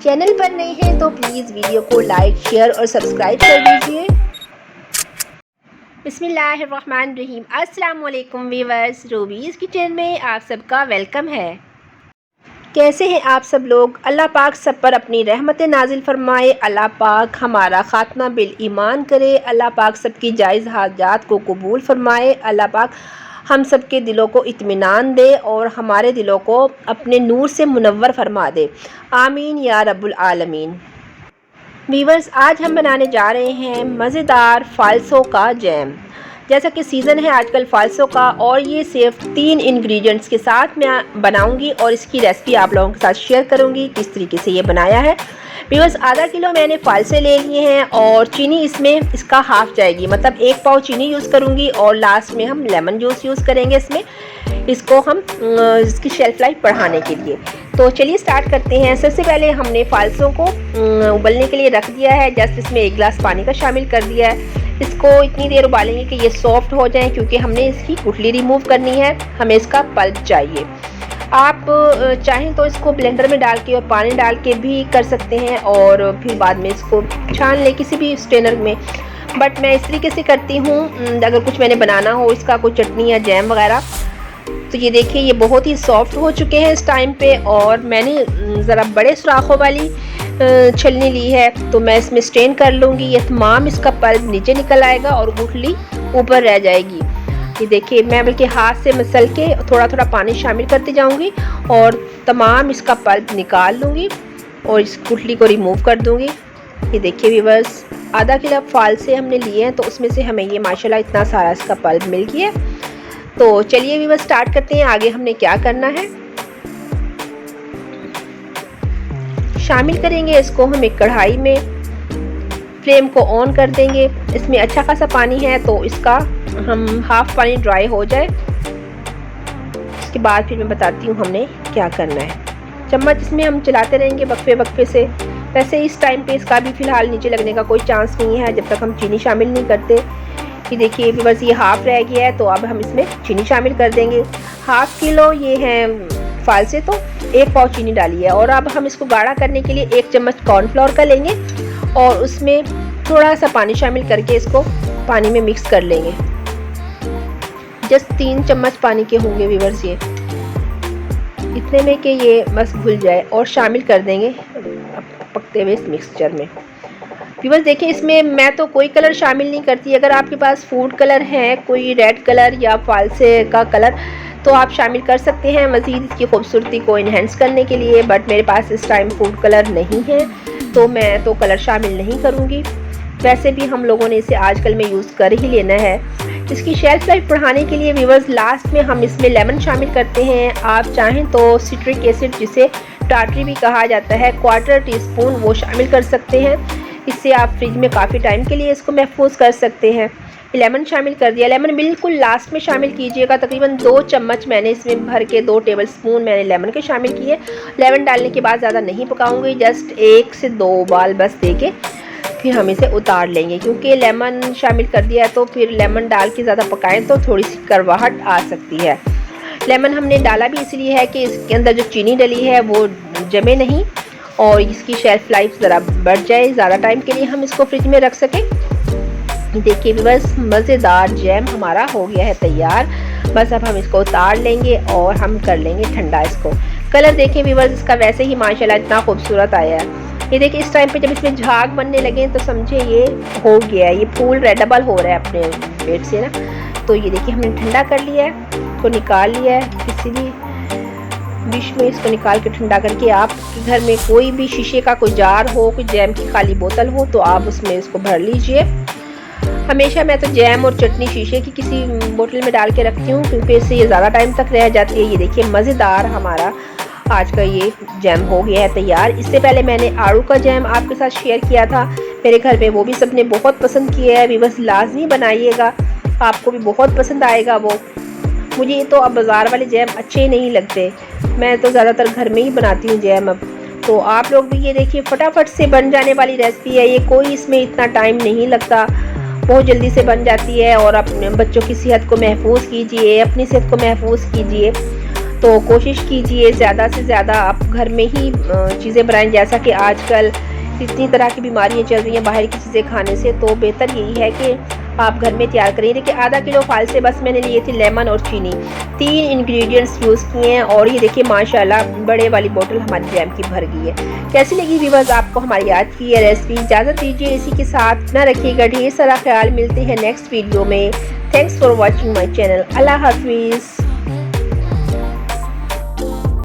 Channel पर नए हैं तो प्लीज़ वीडियो को लाइक, शेयर और सब्सक्राइब कर दीजिए। बिस्मिल्लाहिर्रहमानिर्रहीम। अस्सलाम वालेकुम व्यूअर्स, रूबीज़ किचन में आप सबका वेलकम है। कैसे हैं आप सब लोग? अल्लाह पाक सब पर अपनी रहमत नाजिल फरमाए। अल्लाह पाक हमारा ख़ात्मा बिल ईमान करे। अल्लाह पाक सबकी जायज़ हाजात को कबूल फरमाए। अल्लाह पाक हम सब के दिलों को इत्मीनान दे और हमारे दिलों को अपने नूर से मुनव्वर फरमा दे। आमीन या रब्बुल आलमीन। वीवर्स, आज हम बनाने जा रहे हैं मज़ेदार फ़ालसों का जैम। जैसा कि सीज़न है आजकल फ़ालसों का, और ये सिर्फ 3 इंग्रेडिएंट्स के साथ मैं बनाऊंगी और इसकी रेसिपी आप लोगों के साथ शेयर करूंगी किस तरीके से ये बनाया है। वीवर्स, आधा किलो मैंने फ़ालसे ले लिए हैं और चीनी इसमें इसका हाफ़ जाएगी, मतलब 1 पाव चीनी यूज़ करूँगी और लास्ट में हम लेमन जूस यूज़ करेंगे इसमें, इसको हम इसकी शेल्फ़ लाइफ बढ़ाने के लिए। तो चलिए स्टार्ट करते हैं। सबसे पहले हमने फ़ालसों को उबलने के लिए रख दिया है। जस्ट इसमें 1 गिलास पानी का शामिल कर दिया है। इसको इतनी देर उबालेंगे कि ये सॉफ्ट हो जाए, क्योंकि हमने इसकी गुठली रिमूव करनी है, हमें इसका पल्प चाहिए। आप चाहें तो इसको ब्लेंडर में डाल के और पानी डाल के भी कर सकते हैं और फिर बाद में इसको छान लें किसी भी स्ट्रेनर में, बट मैं इस तरीके से करती हूँ। अगर कुछ मैंने बनाना हो इसका कोई चटनी या जैम वगैरह, तो ये देखिए ये बहुत ही सॉफ्ट हो चुके हैं इस टाइम पे। और मैंने ज़रा बड़े सुराखों वाली छलनी ली है, तो मैं इसमें स्ट्रेन कर लूँगी। ये तमाम इसका पल्प नीचे निकल आएगा और गुठली ऊपर रह जाएगी। ये देखिए मैं बल्कि हाथ से मसल के थोड़ा थोड़ा पानी शामिल करती जाऊँगी और तमाम इसका पल्प निकाल लूँगी और इस गुठली को रिमूव कर दूँगी। ये देखिए व्यूअर्स, आधा किलो फ़ालसे हमने लिए हैं, तो उसमें से हमें ये माशाल्लाह इतना सारा इसका पल्प मिल गया। तो चलिए व्यूअर्स स्टार्ट करते हैं। आगे हमने क्या करना है, शामिल करेंगे इसको हम एक कढ़ाई में, फ्लेम को ऑन कर देंगे। इसमें अच्छा खासा पानी है, तो इसका हम हाफ पानी ड्राई हो जाए, उसके बाद फिर मैं बताती हूँ हमने क्या करना है। चम्मच इसमें हम चलाते रहेंगे वक्फे वक्फे से। वैसे इस टाइम पे इसका भी फ़िलहाल नीचे लगने का कोई चांस नहीं है जब तक हम चीनी शामिल नहीं करते। ये देखिए बस ये हाफ़ रह गया है, तो अब हम इसमें चीनी शामिल कर देंगे। हाफ किलो ये हैं फ़ालसे, तो 1 पाव चीनी डाली है। और अब हम इसको गाढ़ा करने के लिए 1 चम्मच कॉर्नफ्लोर का लेंगे और उसमें थोड़ा सा पानी शामिल करके इसको पानी में मिक्स कर लेंगे। जस्ट 3 चम्मच पानी के होंगे व्यूअर्स, ये इतने में कि ये बस घुल जाए, और शामिल कर देंगे पकते हुए इस मिक्सचर में। व्यूअर्स देखिए इसमें मैं तो कोई कलर शामिल नहीं करती। अगर आपके पास फूड कलर है, कोई रेड कलर या फ़ालसे का कलर, तो आप शामिल कर सकते हैं मज़ीद इसकी खूबसूरती को इन्हेंस करने के लिए, बट मेरे पास इस टाइम फूड कलर नहीं है, तो मैं तो कलर शामिल नहीं करूँगी। वैसे भी हम लोगों ने इसे आजकल में यूज़ कर ही लेना है। इसकी शेल्फ़ लाइफ बढ़ाने के लिए व्यूअर्स लास्ट में हम इसमें लेमन शामिल करते हैं। आप चाहें तो सिट्रिक एसिड, जिसे टाटरी भी कहा जाता है, 1/4 टीस्पून वो शामिल कर सकते हैं। इससे आप फ्रिज में काफ़ी टाइम के लिए इसको महफूज कर सकते हैं। लेमन शामिल कर दिया। लेमन बिल्कुल लास्ट में शामिल कीजिएगा। तकरीबन 2 चम्मच मैंने इसमें भर के 2 टेबलस्पून मैंने लेमन के शामिल किए। लेमन डालने के बाद ज़्यादा नहीं पकाऊंगी, जस्ट 1 से 2 उबाल बस देके फिर हम इसे उतार लेंगे, क्योंकि लेमन शामिल कर दिया है तो फिर लेमन डाल के ज़्यादा पकाएं तो थोड़ी सी कड़वाहट आ सकती है। लेमन हमने डाला भी इसलिए है कि इसके अंदर जो चीनी डली है वो जमे नहीं और इसकी शेल्फ़ लाइफ ज़रा बढ़ जाए, ज़्यादा टाइम के लिए हम इसको फ्रिज में रख सकें। देखिए बस मज़ेदार जैम हमारा हो गया है तैयार। बस अब हम इसको उतार लेंगे और हम कर लेंगे ठंडा इसको। कलर देखिए व्यूअर्स इसका वैसे ही माशाल्लाह इतना खूबसूरत आया है। ये देखिए इस टाइम पे जब इसमें झाग बनने लगे तो समझे ये हो गया है, ये फूल रेडेबल हो रहा है अपने पेट से ना। तो ये देखिए हमने ठंडा कर लिया है, इसको निकाल लिया है किसी भी डिश में। इसको निकाल के ठंडा करके आपके घर में कोई भी शीशे का कोई जार हो, कोई जैम की खाली बोतल हो, तो आप उसमें इसको भर लीजिए। हमेशा मैं तो जैम और चटनी शीशे की किसी बोतल में डाल के रखती हूँ, क्योंकि इससे ये ज़्यादा टाइम तक रह जाती है। ये देखिए मज़ेदार हमारा आज का ये जैम हो गया है तैयार। इससे पहले मैंने आड़ू का जैम आपके साथ शेयर किया था मेरे घर में, वो भी सबने बहुत पसंद किया है। अभी बस लाजमी बनाइएगा, आपको भी बहुत पसंद आएगा वो। मुझे तो अब बाज़ार वाले जैम अच्छे ही नहीं लगते, मैं तो ज़्यादातर घर में ही बनाती हूँ जैम अब। तो आप लोग भी ये देखिए फटाफट से बन जाने वाली रेसिपी है ये, कोई इसमें इतना टाइम नहीं लगता, बहुत जल्दी से बन जाती है। और अपने बच्चों की सेहत को महफूज कीजिए, अपनी सेहत को महफूज कीजिए। तो कोशिश कीजिए ज़्यादा से ज़्यादा आप घर में ही चीज़ें बनाएं, जैसा कि आजकल इतनी तरह की बीमारियां चल रही हैं बाहर की चीज़ें खाने से। तो बेहतर यही है कि आप घर में तैयार करिए। देखिए आधा किलो फाल से बस मैंने लिए थी लेमन और चीनी, 3 इंग्रेडिएंट्स यूज़ किए हैं और ये देखिए माशाल्लाह बड़े वाली बोतल हमारी जैम की भर गई है। कैसी लगी व्यूअर्स आपको हमारी आज की ये रेसिपी? इजाज़त दीजिए इसी के साथ ना रखिएगा ढेर सारा ख्याल। मिलते हैं नेक्स्ट वीडियो में। Thanks for watching my channel. Allah हाफिज़।